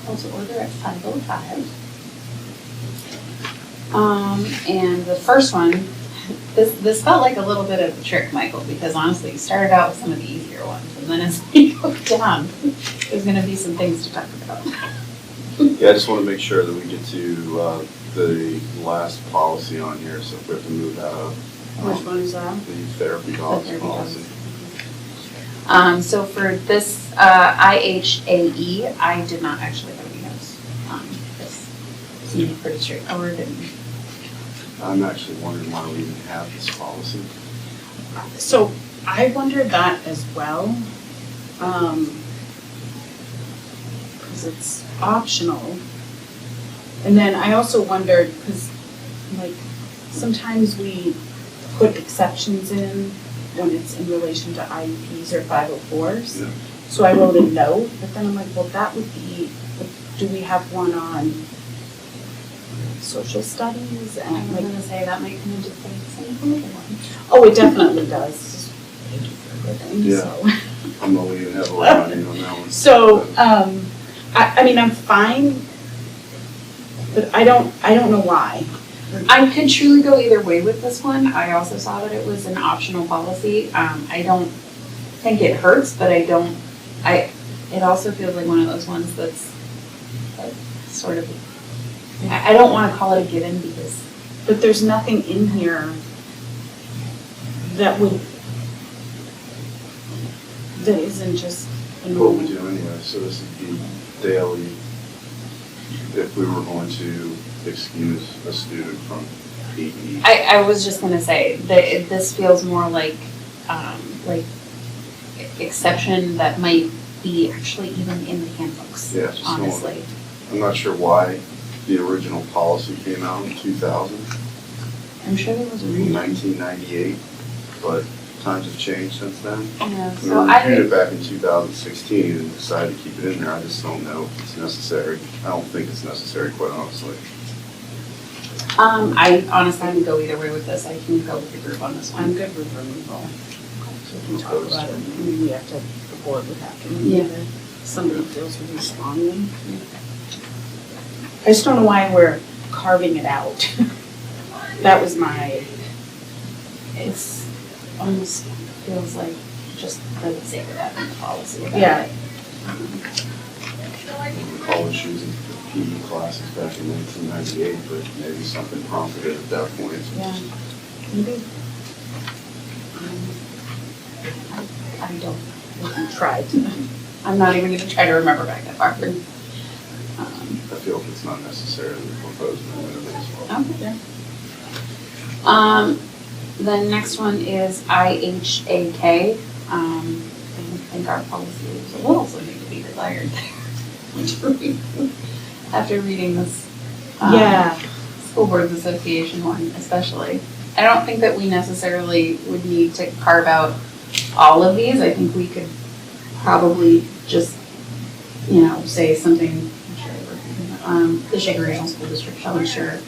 call to order at 5:05. And the first one, this felt like a little bit of a trick, Michael, because honestly, you started out with some of the easier ones, and then as we go down, there's gonna be some things to talk about. Yeah, I just want to make sure that we get to the last policy on here, so if we have to move that up. Which one is that? The therapy dogs therapy policy. So for this IHAE, I did not actually have any notes. This seemed pretty straightforward, and I'm actually wondering why we even have this policy. So I wondered that as well. Because it's optional. And then I also wondered, because like sometimes we put exceptions in when it's in relation to IEPs or 504s. Yeah. So I wrote a note, but then I'm like, well, that would be, do we have one on social studies I and was like, gonna say that might come into play the same one. oh, it definitely does. Thank you for everything, Yeah. so. I'm gonna leave heavily on you on that one. So, I mean, I'm fine, but I don't know why. I could truly go either way with this one. I also saw that it was an optional policy. I don't think it hurts, but it also feels like one of those ones that's like sort of, I don't want to call it a given because. But there's nothing in here that isn't just a What normal. we do anyway, so this would be daily, if we were going to excuse a student from PE. I was just gonna say that this feels more like exception that might be actually even in the handbooks, Yeah, just honestly. I'm not sure why the original policy came out in 2000, I'm sure there was a in reason. 1998, but times have changed since then. Yeah, We so reviewed it back in 2016 and decided to keep it in there. I just don't know if it's necessary. I don't think it's necessary, quite honestly. I honestly can go either way with this. I can go with the group on this I'm one. good with removal. So we can talk about it. I mean, we have to, the board would have to remove Yeah. it. Somebody feels really strongly. I just don't know why we're carving it out. That was my, It's almost feels like just for the sake of having the policy about Yeah. it. I recall issues in PE classes back in 1998, but maybe something prompted it at that point. Yeah, maybe. I don't. we can try to. I'm not even gonna try to remember back that far. I feel like it's not necessarily proposed in the as well. Okay. The next one is IHAK. I think our policy is a little something to be desired there. After reading this. Yeah. School Boards Association one especially. I don't think that we necessarily would need to carve out all of these. I think we could probably just, say something, the Shaker Regional School District shall ensure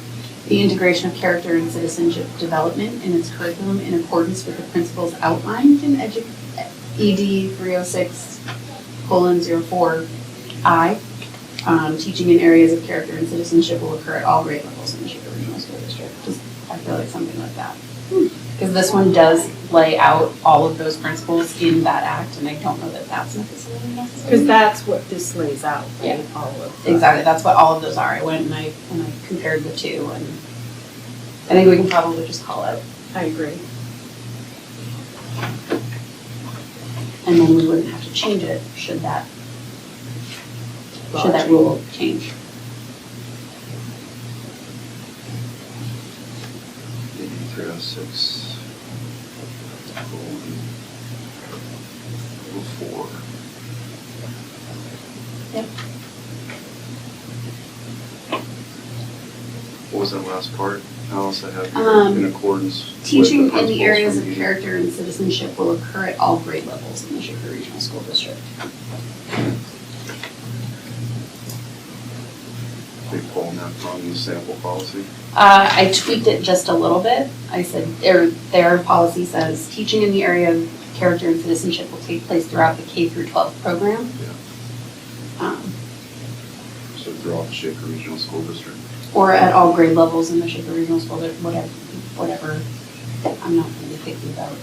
the integration of character and citizenship development in its curriculum in accordance with the principles outlined in ED 306:04I. Teaching in areas of character and citizenship will occur at all grade levels in the Shaker Regional School District. I feel like something like that. Because this one does lay out all of those principles in that act, and I don't know that that's necessarily necessary. Because that's what this lays out, right? Yeah. All of the- Exactly, that's what all of those are. I went and I compared the two, and I think we can probably just call it, I agree. and then we wouldn't have to change it should that rule change. 306. 4. Yep. What was that last part? Alice, I have in accordance with Teaching the in the areas of principles from character and citizenship will occur at all grade levels in the Shaker Regional School District. They pulling that from the sample policy. I tweaked it just a little bit. I said their policy says teaching in the area of character and citizenship will take place throughout the K through 12 program. Yeah. throughout the Shaker Regional School District. Or at all grade levels in the Shaker Regional School, whatever. I'm not really picky about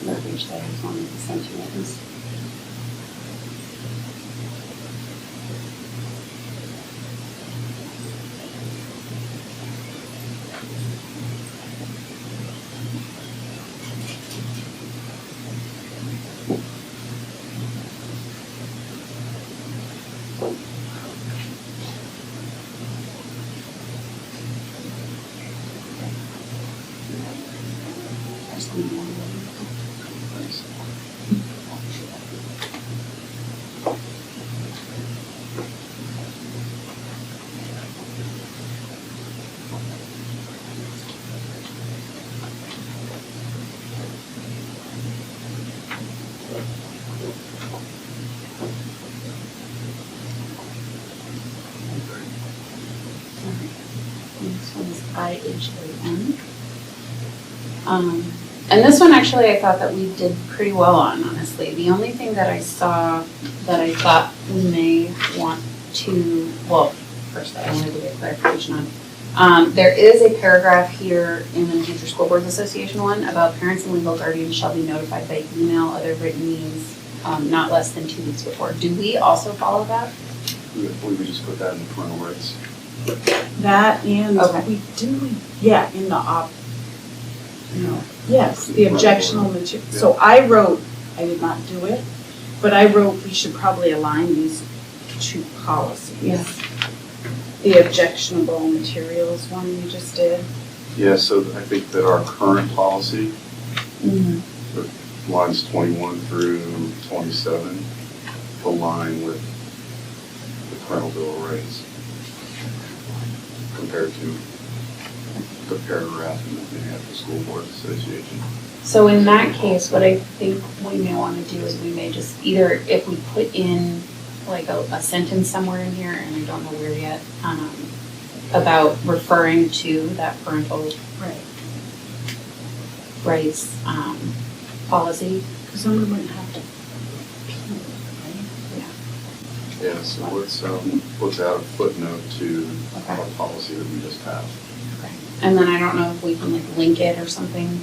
verbiage there, as long as the sentiment is. This one's IHAM. And this one actually I thought that we did pretty well on, honestly. The only thing that I saw that I thought we may want to, well, first I wanted to get clarification on. There is a paragraph here in the New Hampshire School Boards Association one about parents and legal guardians shall be notified by email, other written means, not less than 2 weeks before. Do we also follow that? We just put that in the parental rights. That and Okay. in the yes, the objectional material. So I wrote, I did not do it, but I wrote we should probably align these two policies. Yes. The objectionable materials one we just did. Yeah, so I think that our current policy, Mm-hmm. lines 21 through 27, align with the parental bill of rights compared to the paragraph in the New Hampshire School Boards Association. So in that case, what I think we may want to do is we may just either, if we put in like a sentence somewhere in here, and I don't know where yet, about referring to that parental rights policy. Because someone wouldn't have to Yeah, so let's add a footnote to Okay. our policy that we just passed. Okay. And then I don't know if we can like link it or something.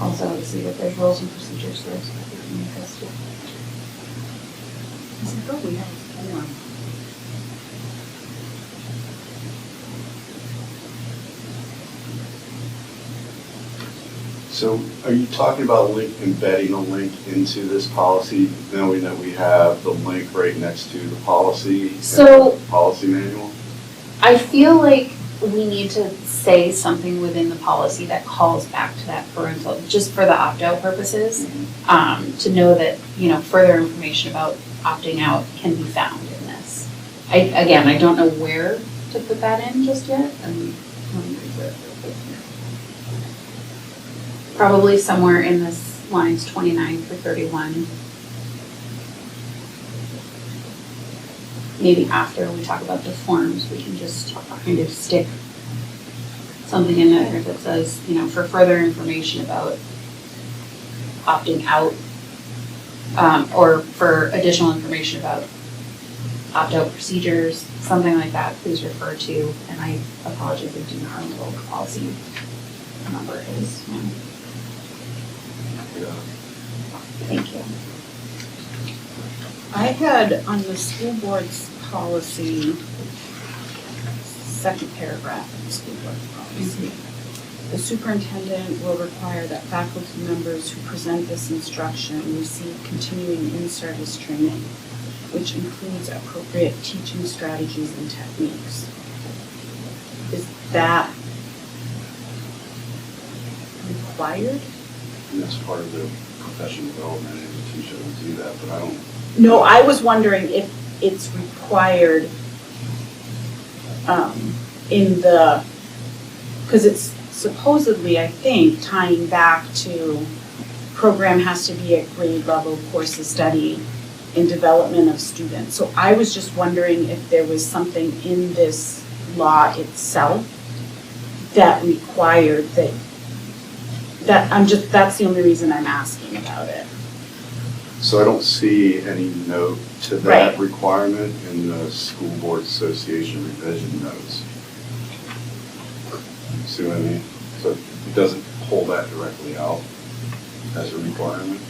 Also to see that there's rules and procedures there, so that we can make us do. I thought we had a form. So are you talking about embedding a link into this policy, knowing that we have the link right next to the policy and So- the policy manual? I feel like we need to say something within the policy that calls back to that parental, just for the opt-out purposes, to know that, further information about opting out can be found in this. I don't know where to put that in just yet, and let me read it real quick here. Probably somewhere in this lines 29 through 31. Maybe after we talk about the forms, we can just kind of stick something in there that says, for further information about opting out, or for additional information about opt-out procedures, something like that, please refer to, and I apologize, I do not remember what the policy number is. Yeah. Thank you. I had on the school board's policy, second paragraph of the school board's policy. The superintendent will require that faculty members who present this instruction receive continuing in-service training, which includes appropriate teaching strategies and techniques. Is that required? And that's part of the professional development, and the teacher will do that, but I don't. No, I was wondering if it's required in the, because it's supposedly, I think, tying back to program has to be at grade level course of study in development of students. So I was just wondering if there was something in this law itself that required that's the only reason I'm asking about it. So I don't see any note to that requirement in the School Board Association revision notes. See what I mean? So it doesn't pull that directly out as a requirement.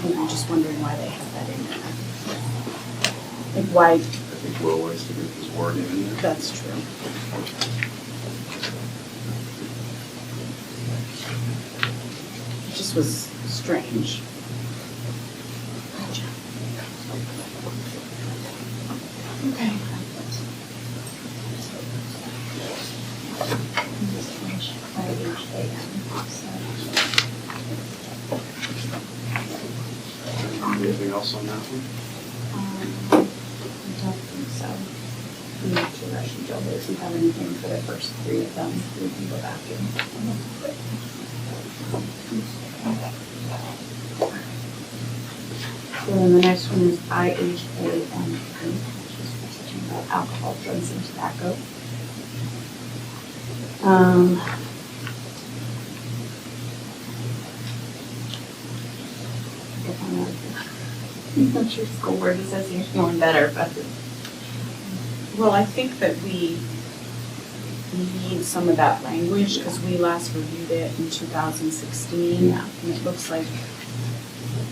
And I'm just wondering why they have that in there. Like why, I think Will likes to get his wording in there. that's true. It just was strange. Okay. Anything else on that one? I don't think so. I'm not too rushed until if you have anything for the first three of them, we can go back and. So then the next one is IHAM, which is teaching about alcohol, drugs, and tobacco. I'm not sure School Board Association one better, but Well, I think that we need some of that language because we last reviewed it in 2016. Yeah. And it looks like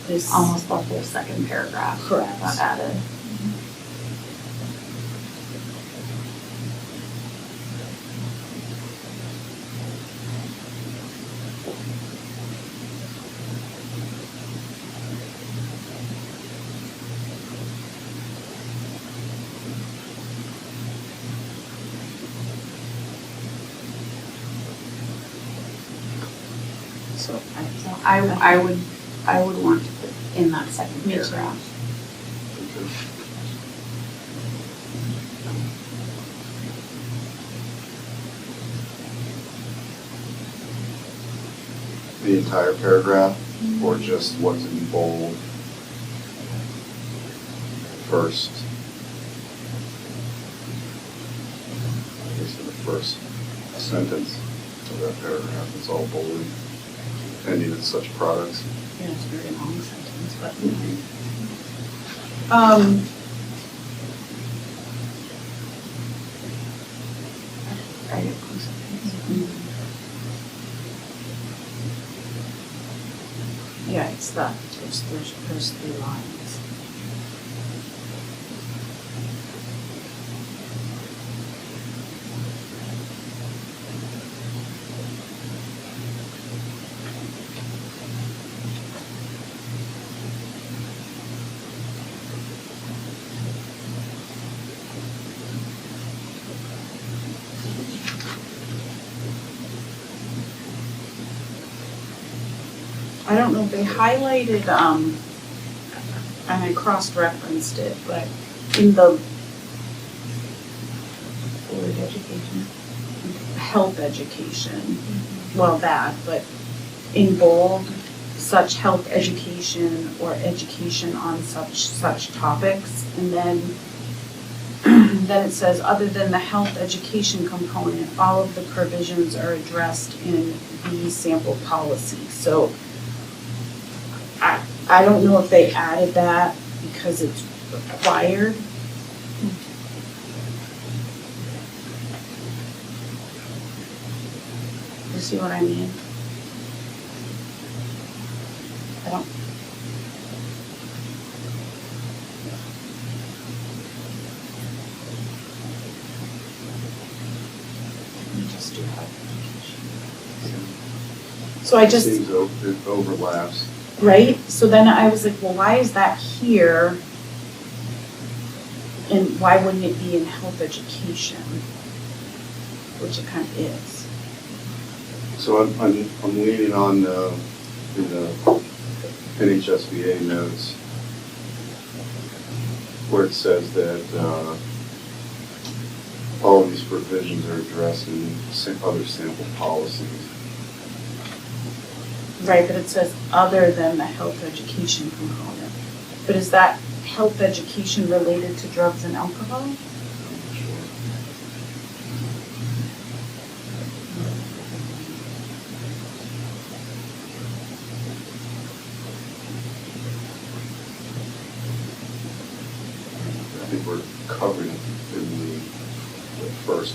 this. almost the whole second paragraph Correct. got added. So So I would want to put in that second Me too. paragraph. Okay. The entire paragraph, or just what's in bold first? I guess in the first sentence of that paragraph, it's all bolded, ending in such products. yeah, it's a very long sentence, but. Right, inclusive. Yeah, it's that. There's 3 lines. I don't know, they highlighted, and I cross-referenced it, but in the Board education. health education, well, that, but in bold, such health education or education on such topics, and then then it says, other than the health education component, all of the provisions are addressed in the sample policy. So I don't know if they added that because it's required. You see what I mean? I don't. Let me just do health education. So I just. Seems it overlaps. Right? So then I was like, well, why is that here? And why wouldn't it be in health education? Which it kind of is. So I'm leaning on in the NHSBA notes where it says that all of these provisions are addressed in other sample policies. Right, but it says other than the health education component. But is that health education related to drugs and alcohol? I'm not sure. think we're covering it in the first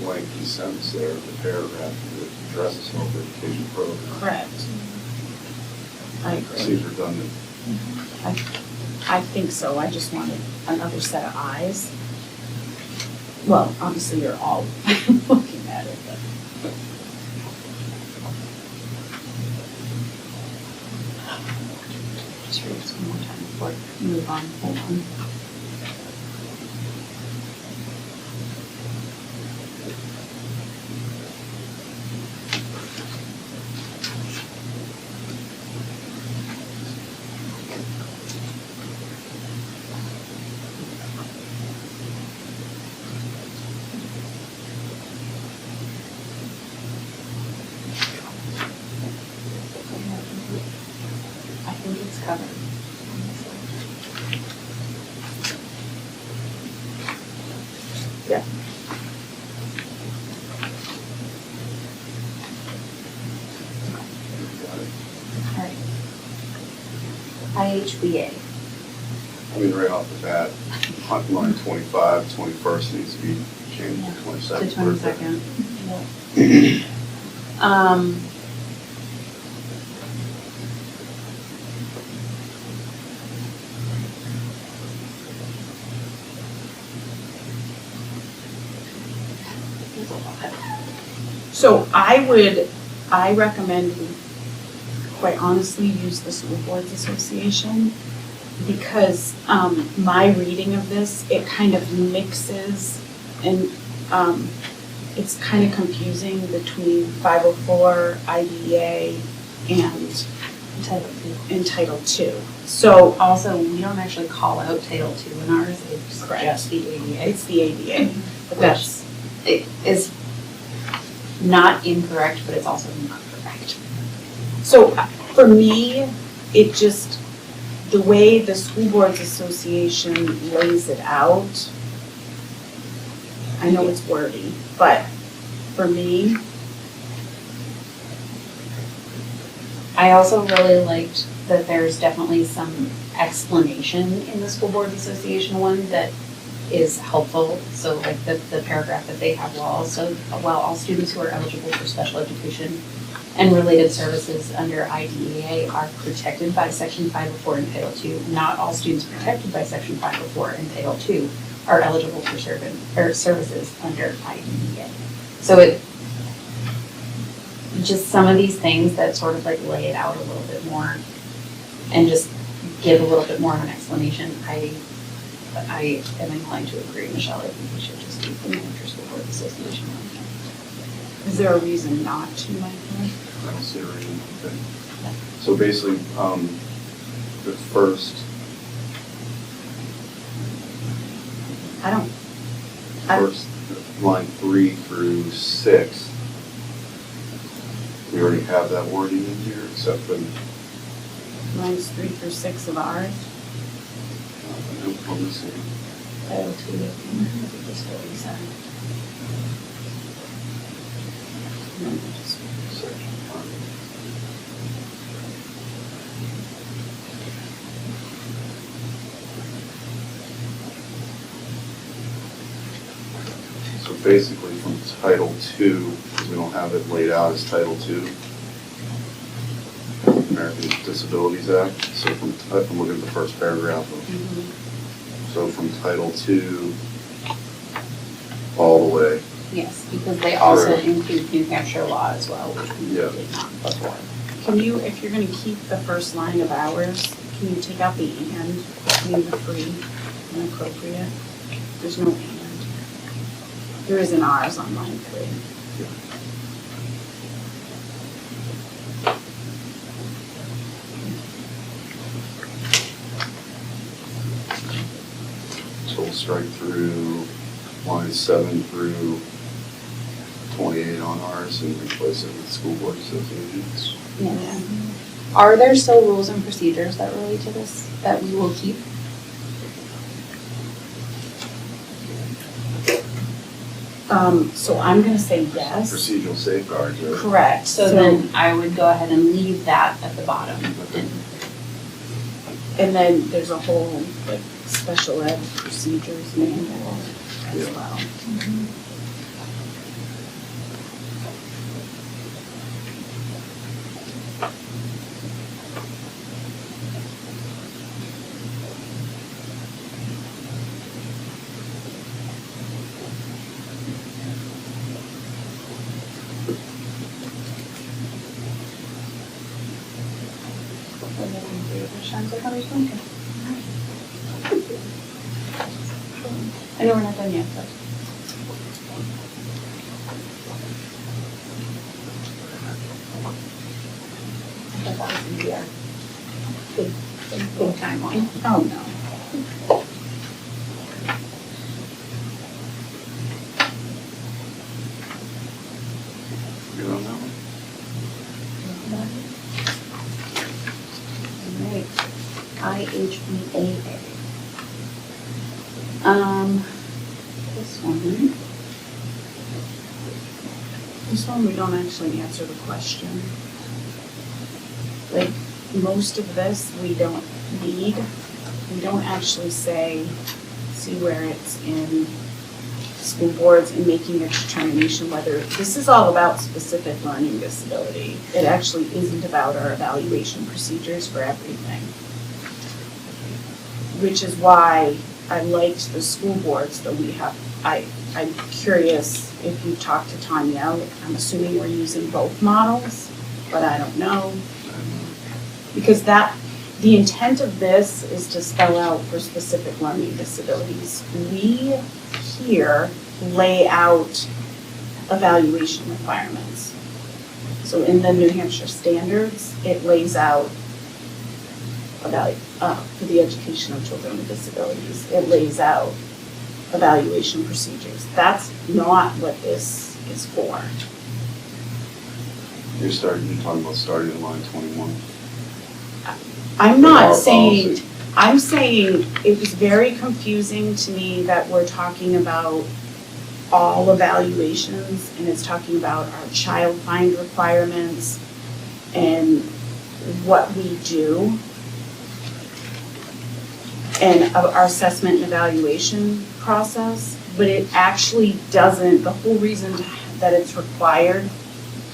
lengthy sentence there, the paragraph that addresses health education program. Correct. I agree. Seems redundant. I think so. I just wanted another set of eyes. Well, obviously you're all looking at it, but. Just read this one more time before we move on. Hold on. I think it's covered. Yeah. All right. IHBA. I mean, right off the bat, on line 25, 21st needs to be changed to 22nd. To 22nd. There's a lot. So I recommend we, quite honestly, use the School Boards Association because my reading of this, it kind of mixes and it's kind of confusing between 504, IDEA, and Title II. So Also, we don't actually call out Title II in ours, it's Correct. just the ADA. it's the ADA, but that's, It is not incorrect, but it's also not correct. so for me, it just, the way the School Boards Association lays it out, I know it's wordy, but for me, I also really liked that there's definitely some explanation in the School Boards Association one that is helpful. So like the paragraph that they have, while all students who are eligible for special education and related services under IDEA are protected by Section 504 and Title II, not all students protected by Section 504 and Title II are eligible for services under IDEA. So it, just some of these things that sort of like lay it out a little bit more and just give a little bit more of an explanation. I am inclined to agree, Michelle. I think we should just keep the Manager School Board Association on. is there a reason not to, Michael? I don't see a reason. Okay. So basically, the first, I don't, first line 3 through 6, we already have that wording in here, except for, lines 3 through 6 of ours. let me see. Title II, I think is what we said. Section 5. So basically from Title II, because we don't have it laid out as Title II, American Disabilities Act, so I'm looking at the first paragraph of, so from Title II all the way. Yes, because they also Correct. include New Hampshire law as well, which we Yeah. did not before. Can you, if you're gonna keep the first line of ours, can you take out the and, mean the free and appropriate? There's no and. There is an ours on line 3. So we'll strike through lines 7 through 28 on ours and replace it with School Board Associations. Yeah. Are there still rules and procedures that relate to this that we will keep? So I'm gonna say yes. Procedural safeguards, right? Correct. So then I would go ahead and leave that at the bottom. And then there's a whole like special ed procedures manual as Yeah. well. I know we're not done yet, but. I thought that was gonna be our big time one. Oh, no. Good on that one? Alright, IHBAA. This one, we don't actually answer the question. Like, most of this, we don't need. We don't actually see where it's in school boards and making a determination whether, this is all about specific learning disability. It actually isn't about our evaluation procedures for everything. Which is why I liked the school boards that we have. I'm curious if you've talked to Tanya. I'm assuming we're using both models, but I don't know. Because the intent of this is to spell out for specific learning disabilities. We here lay out evaluation requirements. So in the New Hampshire standards, it lays out for the education of children with disabilities, it lays out evaluation procedures. That's not what this is for. You're talking about starting in line 21. I'm not Our saying, policy. I'm saying it was very confusing to me that we're talking about all evaluations and it's talking about our child find requirements and what we do and our assessment and evaluation process, but it actually doesn't, the whole reason that it's required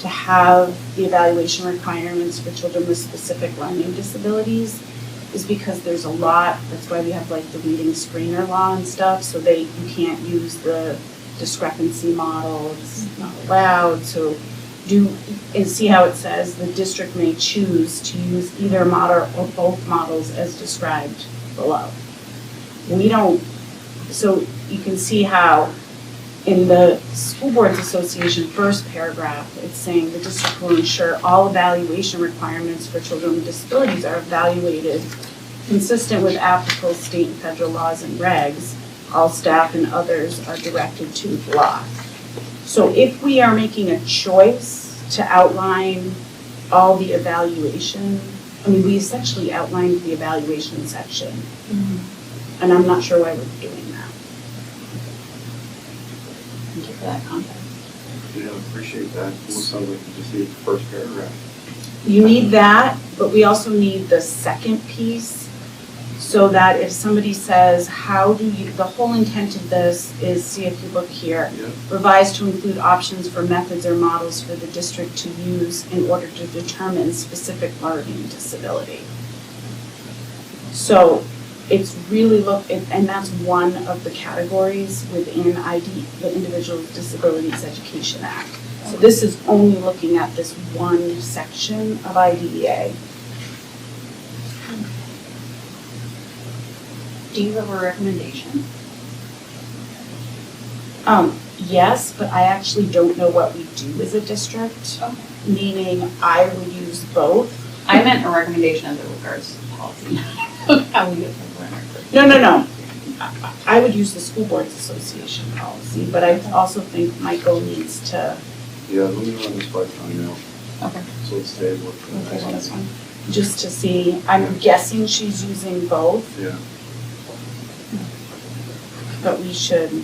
to have the evaluation requirements for children with specific learning disabilities is because there's a lot, that's why we have like the reading screener law and stuff, so you can't use the discrepancy model, it's not allowed, so and see how it says the district may choose to use either model or both models as described below. We don't, so you can see how in the School Boards Association first paragraph, it's saying the district will ensure all evaluation requirements for children with disabilities are evaluated consistent with applicable state and federal laws and regs. All staff and others are directed to blah. So if we are making a choice to outline all the evaluation, we essentially outlined the evaluation section. And I'm not sure why we're doing that. Thank you for that context. Yeah, appreciate that. Almost sounds like you just need the first paragraph. You need that, but we also need the second piece so that if somebody says, the whole intent of this is, see if you look here, Yeah. revised to include options for methods or models for the district to use in order to determine specific learning disability. So it's really and that's one of the categories within the Individuals with Disabilities Education Act. So this is only looking at this one section of IDEA. Do you have a recommendation? Yes, but I actually don't know what we do as a district, Okay. meaning I would use both. I meant a recommendation as it regards to policy. How we get from learner. No. I would use the School Boards Association policy, but I also think Michael needs to, Yeah, let me run this by Tanya now. Okay. So let's table it for the Okay, next well, that's one. fine. just to see, I'm guessing she's using both, Yeah. but we should.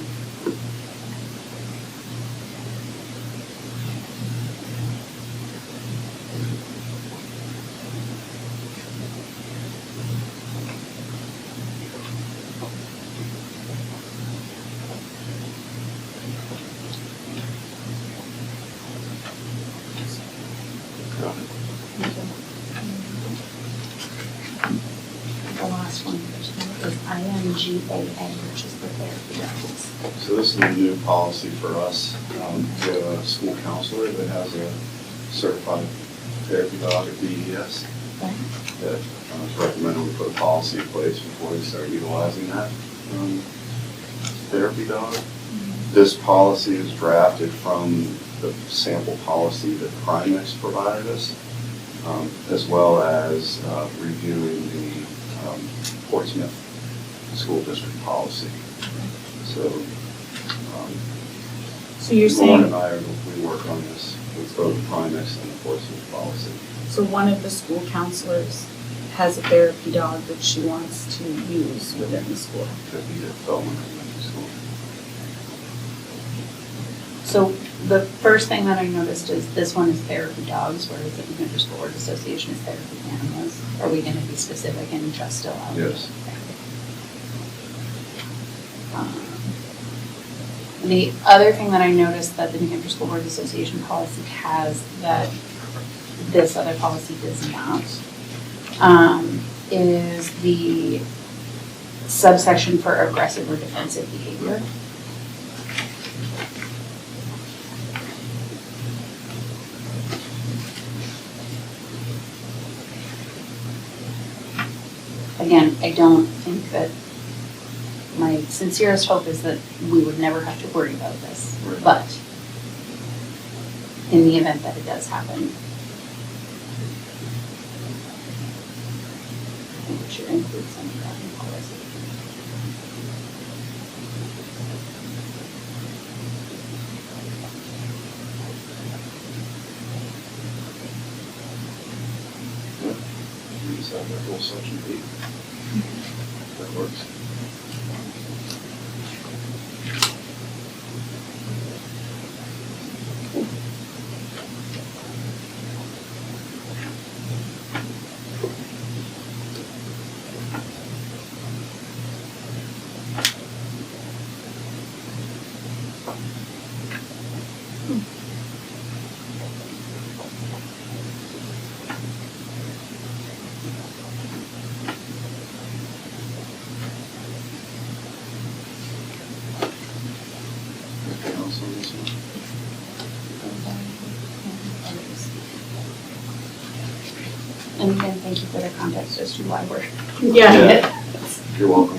The last one is IMGAA, which is the therapy dogs. So this is a new policy for us. We have a school counselor that has a certified therapy dog at DES Right. that is recommended we put a policy in place before we start utilizing that therapy dog. This policy is drafted from the sample policy that Primex provided us, as well as reviewing the Portsmouth School District policy. So, So you're Lauren saying, and I, we work on this with both Primex and the Portsmouth policy. so one of the school counselors has a therapy dog that she wants to use within the school? Could be at Feldman Elementary School. So the first thing that I noticed is this one is therapy dogs, whereas the New Hampshire School Board Association is therapy animals. Are we going to be specific and just allow? Yes. The other thing that I noticed that the New Hampshire School Board Association policy has that this other policy does not, is the subsection for aggressive or defensive behavior. Again, I don't think that, my sincerest hope is that we would never have to worry about this. Right. But in the event that it does happen, I think we should include some of that in policy. We just have that whole section B. That works. Anything else on this one? And again, thank you for the context as to why we're. Yeah. You're welcome.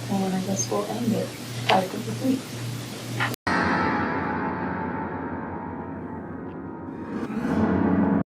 Well, then I guess we'll end it 5:53.